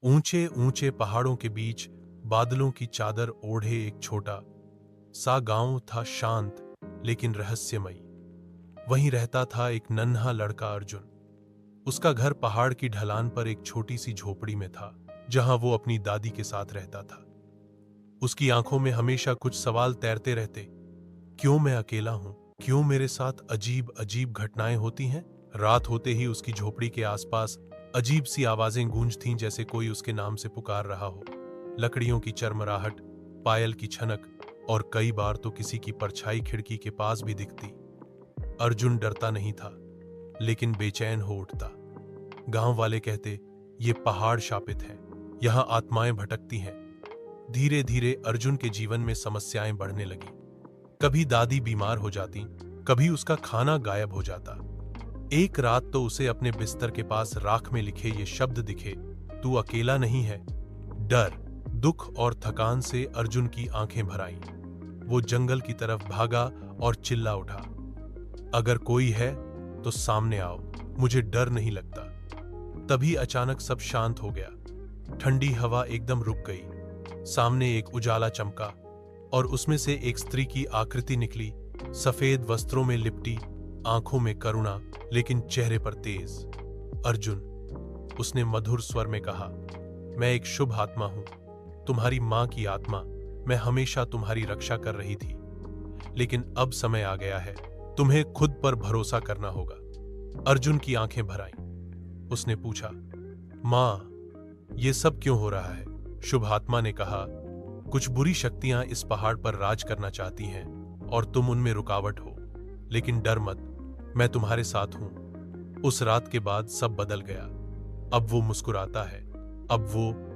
ऊंचे ऊंचे पहाड़ों के बीच बादलों की चादर ओढ़े एक छोटा सा गांव था, शांत लेकिन रहस्यमयी। वहीं रहता था एक नन्हा लड़का अर्जुन। उसका घर पहाड़ की ढलान पर एक छोटी सी झोपड़ी में था, जहां वो अपनी दादी के साथ रहता था। उसकी आंखों में हमेशा कुछ सवाल तैरते रहते। क्यों मैं अकेला हूं? क्यों मेरे साथ अजीब अजीब घटनाएं होती हैं? रात होते ही उसकी झोपड़ी के आसपास अजीब सी आवाजें गूंजतीं, जैसे कोई उसके नाम से पुकार रहा हो। लकड़ियों की चरमराहट, पायल की छनक और कई बार तो किसी की परछाई खिड़की के पास भी दिखती। अर्जुन डरता नहीं था, लेकिन बेचैन हो उठता। गांव वाले कहते, ये पहाड़ शापित है, यहां आत्माएं भटकती हैं। धीरे धीरे अर्जुन के जीवन में समस्याएं बढ़ने लगी। कभी दादी बीमार हो जाती, कभी उसका खाना गायब हो जाता। एक रात तो उसे अपने बिस्तर के पास राख में लिखे ये शब्द दिखे, तू अकेला नहीं है। डर, दुख और थकान से अर्जुन की आंखें भर आईं। वो जंगल की तरफ भागा और चिल्ला उठा, अगर कोई है तो सामने आओ, मुझे डर नहीं लगता। तभी अचानक सब शांत हो गया। ठंडी हवा एकदम रुक गई। सामने एक उजाला चमका और उसमें से एक स्त्री की आकृति निकली, सफेद वस्त्रों में लिपटी, आंखों में करुणा लेकिन चेहरे पर तेज। अर्जुन, उसने मधुर स्वर में कहा, मैं एक शुभ आत्मा हूं, तुम्हारी मां की आत्मा। मैं हमेशा तुम्हारी रक्षा कर रही थी, लेकिन अब समय आ गया है, तुम्हें खुद पर भरोसा करना होगा। अर्जुन की आंखें भर आईं। उसने पूछा, मां, ये सब क्यों हो रहा है? शुभ आत्मा ने कहा, कुछ बुरी शक्तियां इस पहाड़ पर राज करना चाहती हैं और तुम उनमें रुकावट हो। लेकिन डर मत, मैं तुम्हारे साथ हूं। उस रात के बाद सब बदल गया। अब वो मुस्कुराता है, अब वो